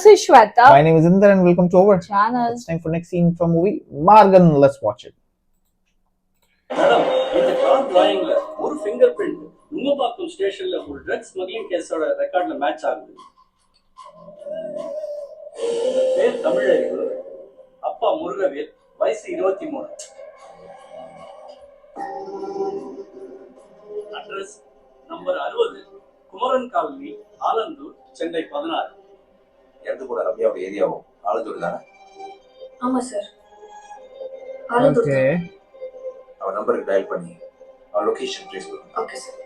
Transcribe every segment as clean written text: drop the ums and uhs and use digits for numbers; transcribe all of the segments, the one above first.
this is Shweta. My name is Inder and welcome to our channel. It's time for next scene from movie Margan. Let's watch it. Madam இந்த car டிராயிங்ல ஒரு finger print Nungambakkam ஸ்டேஷன்ல ஒரு drug smuggling கேஸோட ரெக்கார்ட்ல match ஆகுது. பேர் தமிழறிவு, அப்பா முருகவேல், வயசு 23. Address number 60 Kumaran colony, Alandur, Chennai 16. எடுத்து கூட ரம்யாவோட ஏரியாவும் ஆலந்தூர் தானே? ஆமா சார், ஆலந்தூர். Okay. அவன் நம்பருக்கு டயல் பண்ணி அவன் லொகேஷன் ட்ரேஸ் பண்ணு. Okay sir.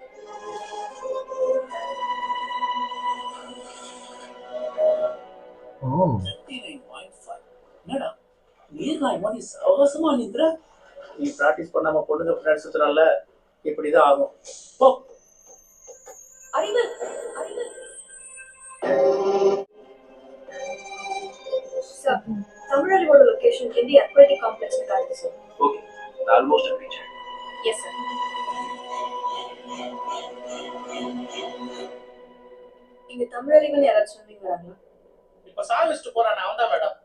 Oh. 39.5. என்னடா நீர்காய் மாதிரி சவகாசமா நின்ற நீ பிராக்டிஸ் பண்ணாம பொண்ணுங்க பின்னாடி சுத்துறால இப்படிதான் ஆகும். போ. அறிவு அறிவு சார், தமிழறிவோட லொகேஷன் இந்த அக்வாட்டிக் காம்ப்ளெக்ஸ்ல காட்டுது சார். ஓகே, நான் ஆல்மோஸ்ட் ரீச். Yes sir. இங்க தமிழறிவுன்னு யாராச்சும் சொன்னீங்க வராங்களா? இப்ப சாவிஸ்ட் போறானே அவன் தான் மேடம்.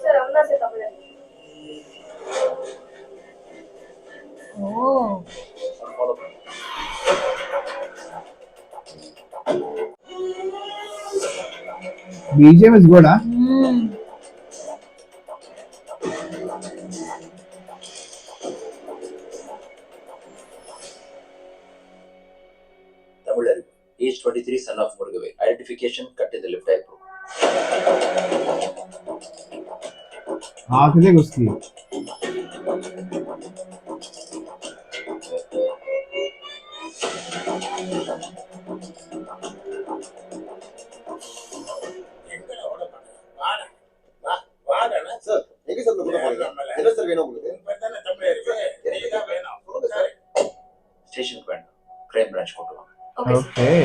சார், அவன் தான் சார் தமிழறிவு. Oh. ஃபாலோ பண்ணு. BGM is good, huh? Tamizharivu, age 23, son of Murugavel. Identification cut in the left eyebrow. आँख देख उसकी. சார், எங்க சார் உள்ள போறீங்க? என்ன சார் வேணும் உங்களுக்கு? ஸ்டேஷனுக்கு வேண்டாம், கிரைம் பிரான்ச் கொண்டு வாங்க. Okay sir. Okay.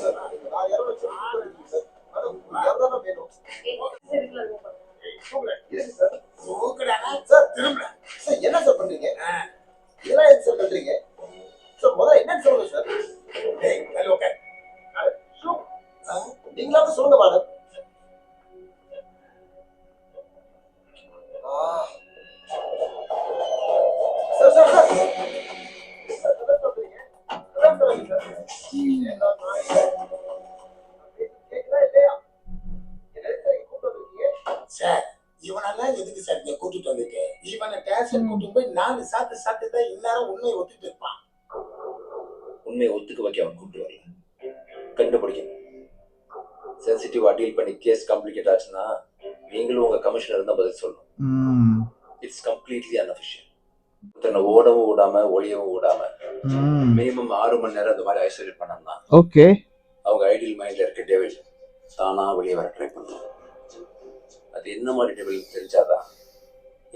சார், நான் யாரோ சார். மேடம், யாரோ தான் வேணும். சார், வீட்ல அனுப்ப போறேன். இருக்கு சார். சார், திரும்ப. சார், என்ன சார் பண்றீங்க? இதெல்லாம் எதுக்கு சார் பண்றீங்க? சார், முதல்ல என்னன்னு சொல்லுங்க சார். ஓகே. நீங்களாவது சொல்லுங்க madam. Sir sir sir sir, என்ன சொல்றீங்க? என்ன சொல்றீங்க சார்? கேக்குதா இல்லையா? என்ன சார் இங்க கூப்பிட்டு வந்திருக்கீங்க? சார், இவனெல்லாம் எதுக்கு சார் இங்க கூட்டிட்டு வந்திருக்கேன்? இவனை ஸ்டேஷன் கூட்டிட்டு போய் 4 சாத்து தான் இந்நேரம் உண்மையை ஒத்துட்டு இருப்பான். உண்மையை ஒத்துக்க வைக்க அவன் கூப்பிட்டு வரல, கண்டுபிடிக்கணும். சென்சிட்டிவா டீல் பண்ணி கேஸ் காம்ப்ளிகேட் ஆச்சுன்னா நீங்களும் உங்க கமிஷனர் தான் பதில் சொல்லணும். It's completely unofficial. ஒருத்தனை ஓடவும் விடாம ஒளியவும் விடாம மினிமம் 6 மணி நேரம் அந்த மாதிரி ஐசோலேட் பண்ணா Okay. அவங்க ஐடியல் மைண்ட்ல இருக்க டெவில் தானா வெளியே வர ட்ரை பண்ணுவாங்க. அது என்ன மாதிரி டெவில் தெரிஞ்சாதான்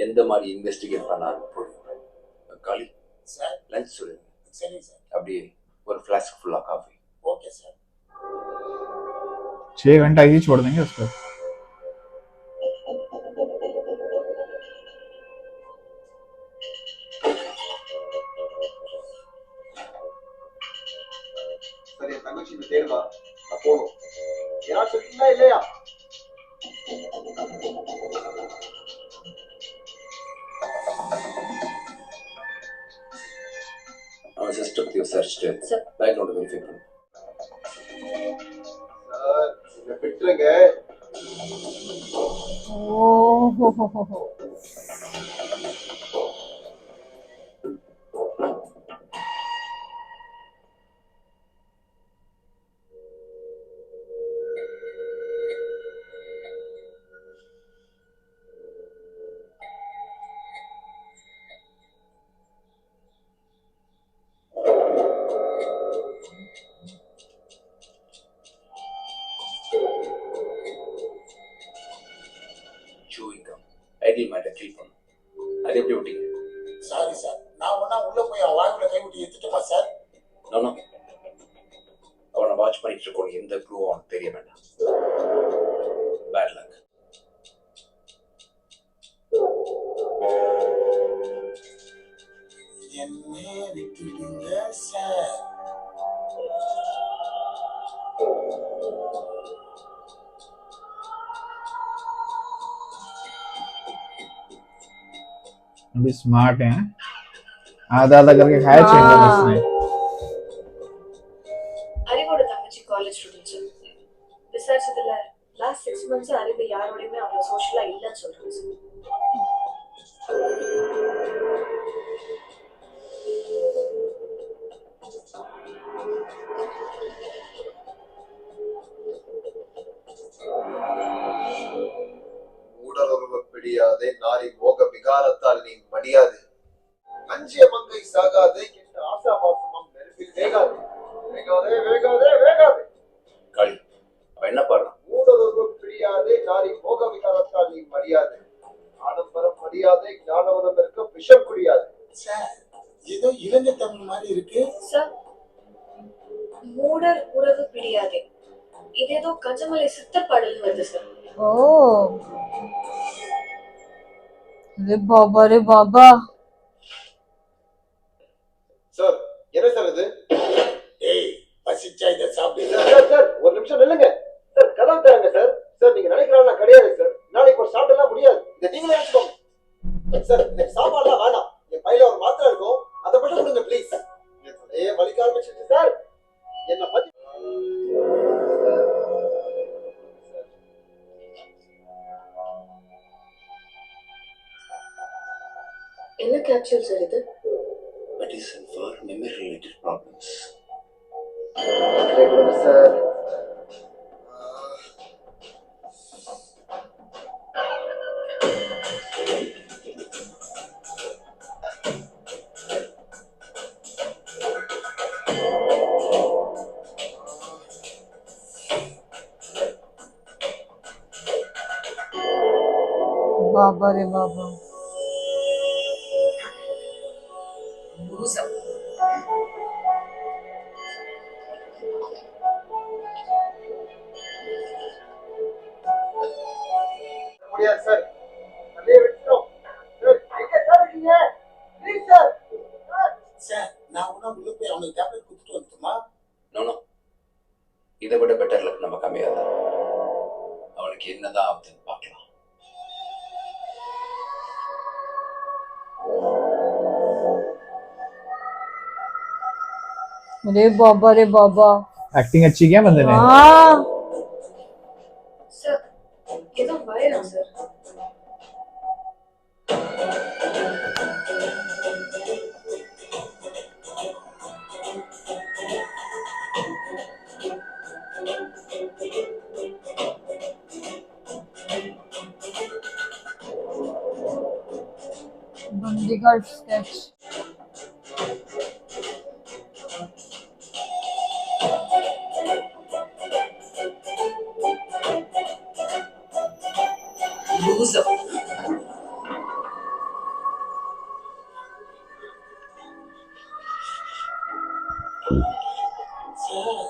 எந்த மாதிரி இன்வெஸ்டிகேட் பண்ணாலும் புரியும். காலி சார், லஞ்ச் சொல்லுங்க. சரி சார். அப்படியே ஒரு ஃபிளாஸ்க் ஃபுல்லா காஃபி. Okay sir. 6 घंटा ही छोड़ देंगे उसको. சார், என் தங்கச்சி இந்த தேடுவா. நான் போகணும். யாராவது சொல்றீங்களா இல்லையா? அவன் சிஸ்டத்தையும் சர்ச்ட்டு சார். பேக்ரவுண்ட் வெரிஃபை பண்ணு. சார், என்னை விட்டுருங்க. Oh. டைட்டில் மேட்டை கில் பண்ணும். அது எப்படி விட்டீங்க? சாரி சார், நான் ஒன்னா உள்ள போய் அவன் வாய்க்குள்ள கை விட்டு எடுத்துட்டோமா சார்? நானும் அவனை வாட்ச் பண்ணிட்டு இருக்கோம். எந்த க்ளூவும் அவனுக்கு தெரிய வேண்டாம். Bad luck. என்ன விட்டுடுங்க சார். अभी स्मार्ट हैं, आधा आधा करके खाया चाहिए इसने. அறிவோட தங்கச்சி காலேஜ் ஸ்டூடெண்ட்ஸ் விசாரிச்சதுல லாஸ்ட் 6 months அறிவு யாரோடையுமே அவ்வளவு சோஷியலா இல்லைன்னு சொல்றாங்க சார். ஊடலுறவு பிடியாதே நாரி மோக விகாரத்தால் நீ மடியாது. அஞ்சிய மங்கை சாகாதே என்ற ஆசாபாசமம் நெருப்பில் வேகாது. வேகாதே வேகாதே வேகாதே. காளி அவன் என்ன பாடுறான்? ஊடலுறவு பிடியாதே நாரி மோக விகாரத்தால் நீ மடியாது. ஆடம்பரம் மடியாதே ஞானவதம் இருக்க விஷம் குடியாது. சார், ஏதோ இலங்கை தமிழ் மாதிரி இருக்கு சார் மூடர் உறவு பிடியாதே இது ஏதோ கஞ்சமலை சித்தர் பாடல் வருது சார். ஓ रे बाबा சார் என்ன சார் இது? ஏய், பசிச்சா இதை சாப்பிடு. சார் சார் சார் ஒரு நிமிஷம் நில்லுங்க சார். கதவு தராங்க சார். சார் நீங்க நினைக்கிறாங்க கிடையாது சார். நாளைக்கு ஒரு சாப்பிடலாம் முடியாது. இதை நீங்களே வச்சுக்கோங்க சார். எனக்கு சாப்பாடுலாம் வேணாம். என் பையில ஒரு மாத்திரை இருக்கும், அதை மட்டும் கொடுங்க ப்ளீஸ். ஏ வலிக்க ஆரம்பிச்சிருச்சு சார். என்ன பத்தி என்ன கேப்சூல் சார் இது? Medicine for memory related problems. கொடுங்க சார். बाबा रे बाबा முடியாது சார். அப்படியே விட்டுறோம் சார். எங்க சார் இருக்கீங்க? Please sir. சார், நான் ஒன்னா உள்ள போய் அவனுக்கு டேப்லெட் கொடுத்துட்டு வந்துட்டுமா? நோ இதை விட பெட்டர் லக் நமக்கு அமையாது. அவனுக்கு என்னதான் ஆகுதுன்னு பார்க்கலாம். रे बाबा एक्टिंग अच्छी क्या बंदे ने? हाँ சார் ஏதோ வயலாம் சார். बंदीगढ़ स्केच சார்,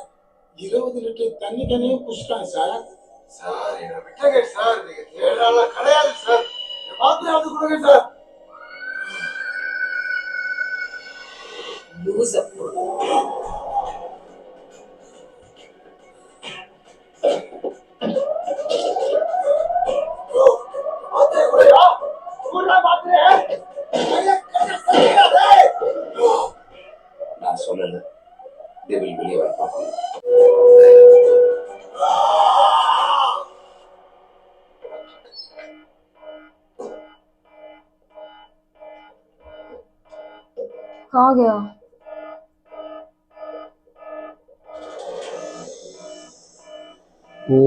20 லிட்டர் தண்ணி தண்ணியே குடிச்சிட்டான் சார். சார் என்ன விட்டுருங்க சார். நீங்க தேடால கிடையாது சார். மாத்திரை வந்து கொடுங்க சார். மாத்திரை கொடுயா. கொடுடா மாத்திரை. நான் சொல்லல, டெவில் வெளியே வர பார்க்கணும். कहाँ गया? ओ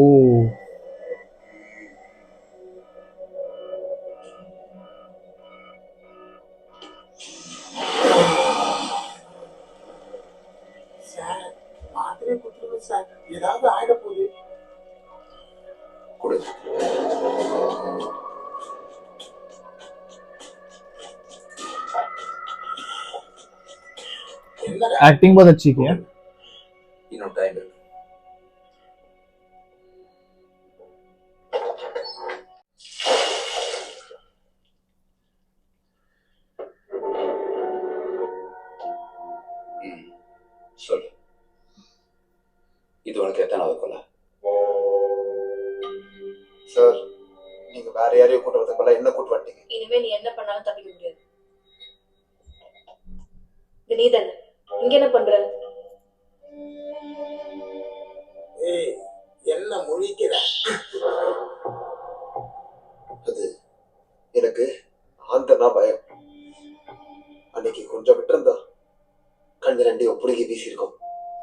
சார், மாத்திரை கொடுத்துருங்க சார். ஏதாவது ஆயிட போகுது. கொடு. एक्टिंग बहुत अच्छी की है. இன்னும் டைம் இருக்கு. சொல்லு, இது உனக்கு எத்தனாவது கொலை? சார் நீங்க வேற யாரையும் கூட்டு வரதுக்கு பதிலா என்ன கூட்டு வந்துட்டீங்க. இனிமே நீ என்ன பண்ணாலும் தப்பிக்க முடியாது. இது நீ தானே, இங்க என்ன பண்ற? ஏய், என்ன முழிக்கிற? அது எனக்கு ஆந்தனா பயம். அன்னைக்கு கொஞ்சம் விட்டுருந்தா கண்ணு ரெண்டையும் புடுங்கி வீசியிருக்கோம்.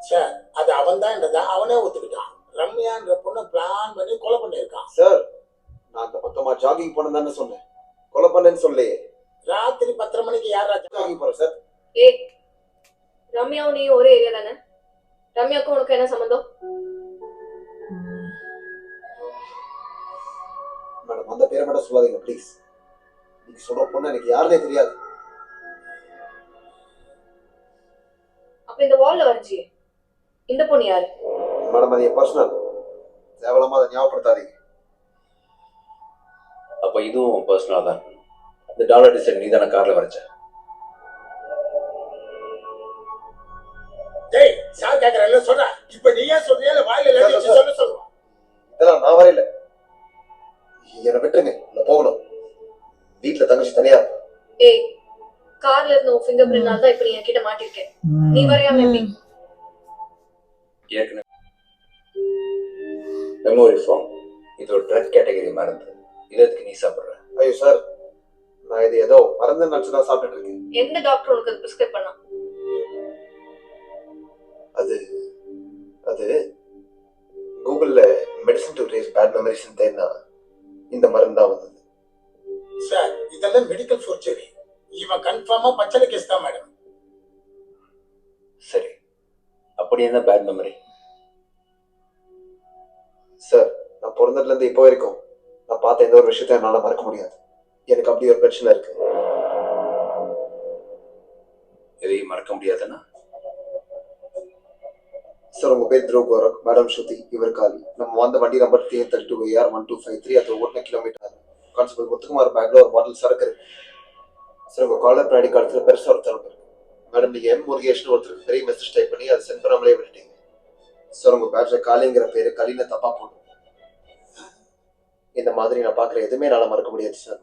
சார் அது அவன் தான் அவனே ஒத்துக்கிட்டான். ரம்யான்ற பொண்ணு பிளான் பண்ணி கொலை பண்ணியிருக்கான். சார் நான் அந்த பக்கமா ஜாகிங் போனேன்னு சொன்னேன், கொலை பண்ணேன்னு சொல்லையே. ராத்திரி 10:30 மணிக்கு யாரா ஜாகிங் போறேன் சார். ஏய், ரம்யாவும் நீ ஒரே ஏரியா தானே? ரம்யாவுக்கும் உனக்கு என்ன சம்பந்தம்? மேடம் அந்த பேரை மட்டும் சொல்லாதீங்க ப்ளீஸ். நீங்க சொல்ற பொண்ணு எனக்கு யாருனே தெரியாது. அப்ப இந்த வால்ல வரைஞ்சியே இந்த பொண்ணு யாரு? மேடம் அது என் பர்சனல், தேவலாம அதை ஞாபகப்படுத்தாதீங்க. அப்ப இதுவும் பர்சனலா தான். இந்த டாலர் டிசைன் நீ தானே கார்ல வரைச்ச? டேய் சார் கேக்குறல்ல சொல்ற. இப்ப நீ ஏன் சொல்றியா இல்ல வாயில எழுதி வச்சு சொல்ல சொல்லுவா? இதெல்லாம் நான் வரையில. என்னை விட்டுருங்க, நான் போகணும். வீட்டுல தங்கச்சி தனியா. ஏய், கார்ல இருந்த உன் ஃபிங்கர் பிரிண்ட்னால தான் இப்ப நீ என்கிட்ட மாட்டிருக்கேன். நீ வரையாம எப்படி? ஏற்கனவே மெமோரி ஃபார்ம் இது ஒரு ட்ரக் கேட்டகரி மருந்து. இதற்கு நீ சாப்பிடுற? ஐயோ சார், நான் இது ஏதோ மருந்து நினைச்சு தான் சாப்பிட்டுட்டு இருக்கேன். எந்த டாக்டர் உனக்கு அது பிரிஸ்கிரைப் பண்ணா? அது அது கூகுள்ல medicine to erase bad memories தேடினா இந்த மருந்து தான் வந்தது. சார் இதெல்லாம் மெடிக்கல் ஃபோர்ஜரி. இவன் கன்ஃபார்மா பச்சளை கேஸ் தான் மேடம். சரி, அப்படி என்ன பேட் மெமரி? சார் நான் பிறந்ததுல இருந்து இப்போ வரைக்கும் நான் பார்த்த எந்த ஒரு விஷயத்தையும் என்னால மறக்க முடியாது. எனக்கு அப்படி ஒரு பிரச்சனை இருக்கு. எதையும் மறக்க முடியாதுன்னா? சார் உங்க பேர் த்ரூ கோரக், மேடம் ஸ்ருதி, இவர் காலி. நம்ம வந்த வண்டி நம்பர் TN32AR1253. அது ஓட்டின கிலோமீட்டர். கான்ஸ்டபிள் முத்துக்குமார் பேக்ல ஒரு பாட்டில் சரக்கு இருக்கு. சார் உங்க காலர் பிராடி காலத்துல பெருசா ஒரு தரப்பு இருக்கு. மேடம் நீங்க M முருகேஷ்னு ஒருத்தருக்கு பெரிய மெசேஜ் டைப் பண்ணி அதை சென்ட் பண்ணாமலே விட்டுட்டீங்க. சார் உங்க பேட்ச்ல காலிங்கிற பேரு கலின தப்பா போடும். இந்த மாதிரி நான் பாக்குற எதுவுமே என்னால மறக்க முடியாது சார்.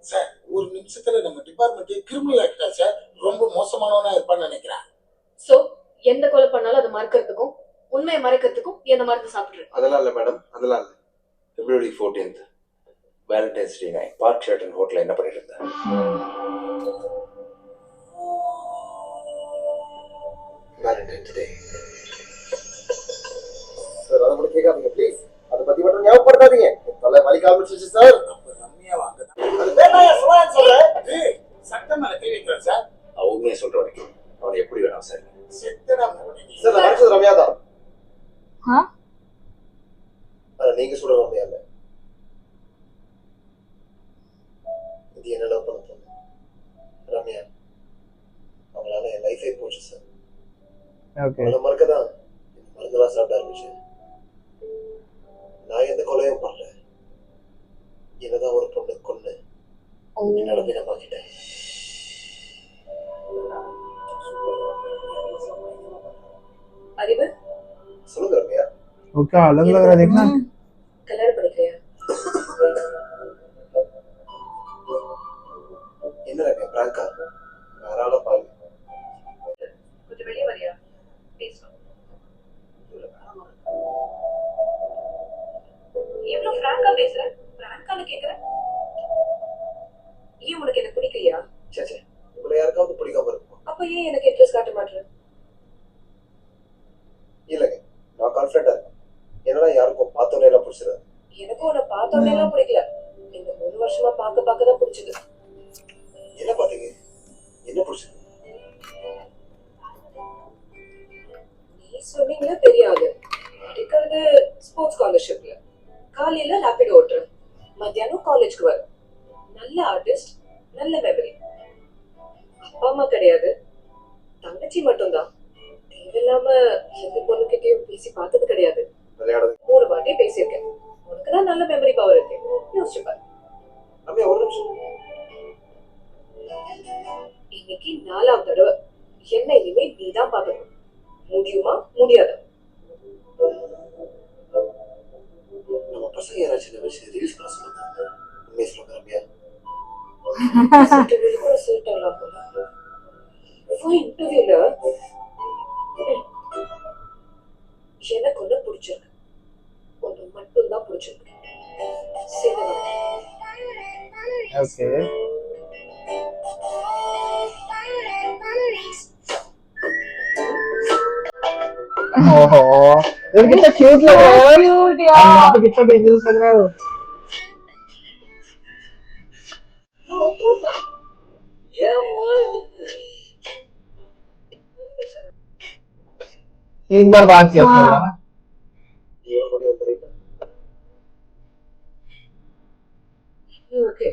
சார் ஒரு நிமிஷத்துல நம்ம டிபார்ட்மெண்ட்டே கிரிமினல் ஆக்கிட்டா சார். ரொம்ப மோசமானவனா இருப்பான்னு நினைக்கிறேன். சோ எந்த கொலை பண்ணாலும் அதை மறக்கிறதுக்கும் உண்மையை மறைக்கிறதுக்கும் என்ன மருந்து சாப்பிடுற? அதெல்லாம் இல்ல மேடம், அதெல்லாம் இல்ல. February 14th Valentine's day night Park Sheldon ஹோட்டல்ல என்ன பண்ணிட்டு இருந்த? வேலண்டைன்ஸ் டே. சார் அதை மட்டும் கேட்காதீங்க ப்ளீஸ். அதை பத்தி மட்டும் ஞாபகப்படுத்தாதீங்க. தலை வலி காமிச்சிச்சு சார். அப்ப ரம்யாவா அங்கதான். அது வேணாம் சொல்றேன் சொல்றேன். ஏய், சட்டம் மேல கை வைக்கிறேன் சார். உண்மையை சொல்ற வரைக்கும் அவனை எப்படி வேணாம் சார். செத்துடா சார் நான் நினைச்சது ரம்யா தான். हाँ நீங்க சொல்ற ரம்யா இல்ல. இது என்ன லவ் பண்ண பொண்ணு ரம்யா. அவங்களால என் லைஃபே போச்சு சார். Okay. அவளை மறக்கதான் மருந்தெல்லாம் சாப்பிட ஆரம்பிச்சேன். நான் எந்த கொலையும் பண்ணல. என்னதான் ஒரு பொண்ணு கொன்னு என்னால போய் மாத்திட்டேன். அறிவு சொல்லுங்க ரம்யா. वो क्या अलग लग रहा है देखना. கல்யாணம் பண்ணிக்கிறியா? என்ன ரம்யா பிராங்கா? வேற ஆள பாருங்க. கொஞ்சம் வெளியே வரியா? பேசணும். எவ்வளவு பிராங்கா பேசுற? பிராங்கான்னு கேக்குற? ஏன் உனக்கு என்ன பிடிக்கலையா? சே உங்களை யாருக்காவது பிடிக்காம இருக்கும். அப்ப ஏன் எனக்கு இன்ட்ரெஸ்ட் காட்ட மாட்டேற? இல்லைங்க, நான் கான்ஃபிடண்டா இருக்கேன். என்னடா யாருக்கும் பார்த்தோன்னே எல்லாம் பிடிச்சிடாது. எனக்கும் உன்னை பார்த்தோன்னே எல்லாம் பிடிக்கல. இந்த 3 வருஷமா பார்க்க தான் பிடிச்சது. என்ன பாத்தீங்க? என்ன பிடிச்சது? நீ ஸ்விம்மிங்ல தெரியாது, படிக்கிறது ஸ்போர்ட்ஸ் ஸ்காலர்ஷிப்ல, காலையில ரேபிட் ஓட்டுற, மத்தியானம் காலேஜ்க்கு வர, நல்ல ஆர்டிஸ்ட், நல்ல மெமரி. அப்பா அம்மா கிடையாது, தங்கச்சி மட்டும்தான். தேவையில்லாம எந்த பொண்ணுகிட்டயும் பேசி பார்த்தது கிடையாது. விளையாடுறது 3 வாட்டி பேசியிருக்கேன். உனக்குதான் நல்ல மெமரி பவர் இருக்கு, யோசிச்சு பாரு. ரம்யா ஒரு நிமிஷம். இன்னைக்கு 4வது தடவை. என்ன இனிமே நீதான் பார்க்கணும். முடியுமா முடியாதா? நம்ம பசங்க யாராச்சும் சின்ன வயசு ரீல்ஸ் பண்ண சொல்லுங்க. உண்மையை சொல்லுங்க ரம்யா. இன்டர்வியூல கூட செலக்ட் ஆகலாம் போல. இன்டர்வியூல எனக்கு ஒண்ணு பிடிச்சிருக்கு, ஒண்ணு மட்டும்தான் பிடிச்சிருக்கு. சரி, ஓகே ओहो ये कितना क्यूट लग रहा है यार क्यूट और यहाँ यार। पे कितना डेंजरस लग रहा है वो एक बार बात किया था ना ஓகே.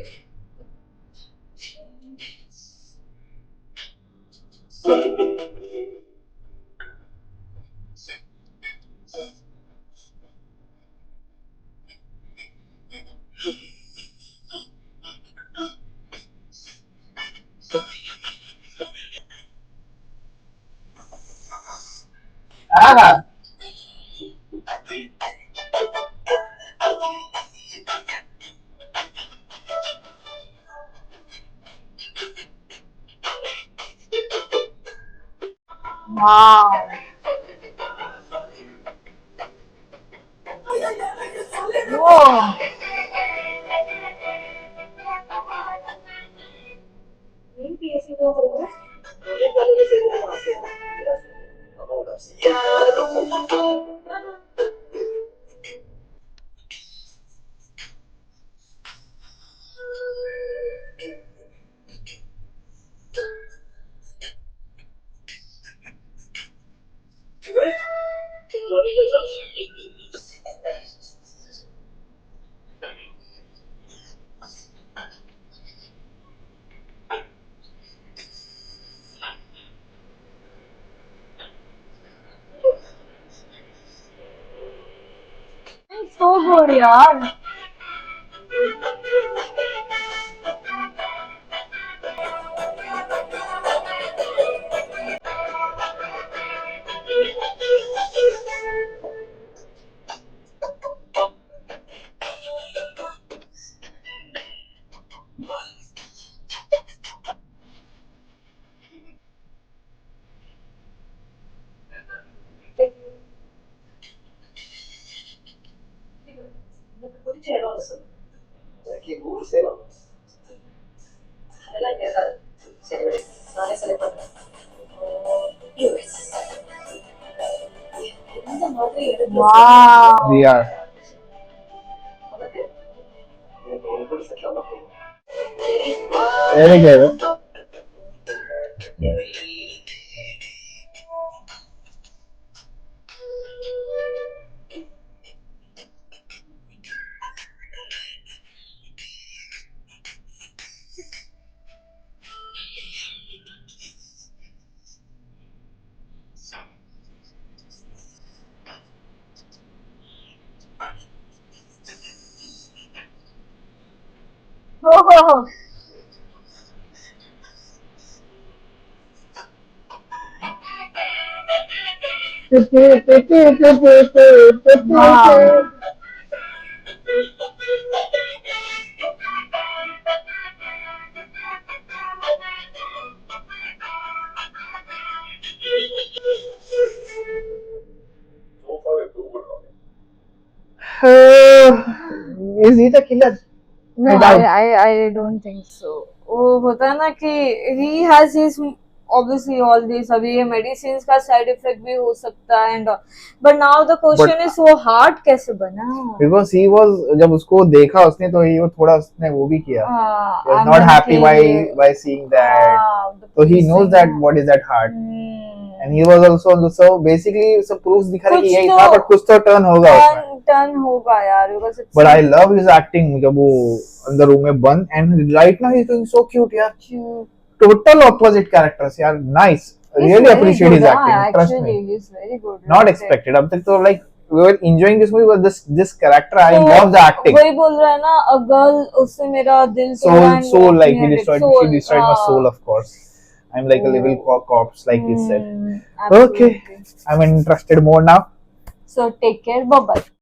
हाँ Wow. Whoa. நீ பேசிதான் சொல்லுங்க. என் காலையில சேர்ந்து ஆசை. அம்மாவோட ஆசை. It's so good, yaar. எனக்கு பிடிச்ச இடம் சொல்லு. எனக்கு எங்க ஊர் சேலம். அதெல்லாம் கேட்காது. சரி விடு, நானே செலக்ட் பண்றேன். US. இந்த மாதிரி இடத்துல Wow. VR உனக்கு எனக்கு ஒரு கூட செட்டில் ஆனா போதும். very good Oh. Wow. சோஃபாவை ப்ரூவ் பண்ணுவாங்க. is he the killer No, I doubt. I don't think so. वो होता है ना कि he has his obviously all these अभी ये medicines का side effect भी हो सकता है and but now the question is वो heart कैसे बना? because he was जब उसको देखा उसने तो वो थोड़ा उसने वो भी किया he was I'm not happy okay. by seeing that the so he knows pacing. that what is that heart and he was also so basically सब proofs दिखा रहे कि कुछ यही तो था but कुछ तो turn होगा उसमें turn होगा यार because it's but I love his acting जब वो अंदर रूम में बंद and right now he's doing so cute यार cute. total opposite characters. Yeah, nice. He's Really very appreciate good, his acting. Trust actually, me. he's very good. Not Like, expected. अब तक तो like we were enjoying this movie, but this character, I तो love the acting. वही बोल रहा है ना, a girl उससे मेरा दिल तोड़ा and Soul, left like me he at it. destroyed. Soul, She destroyed my हाँ. soul, of course. I'm like a little corpse, like he said. absolutely. Okay, I'm interested more now. So take care, bye bye.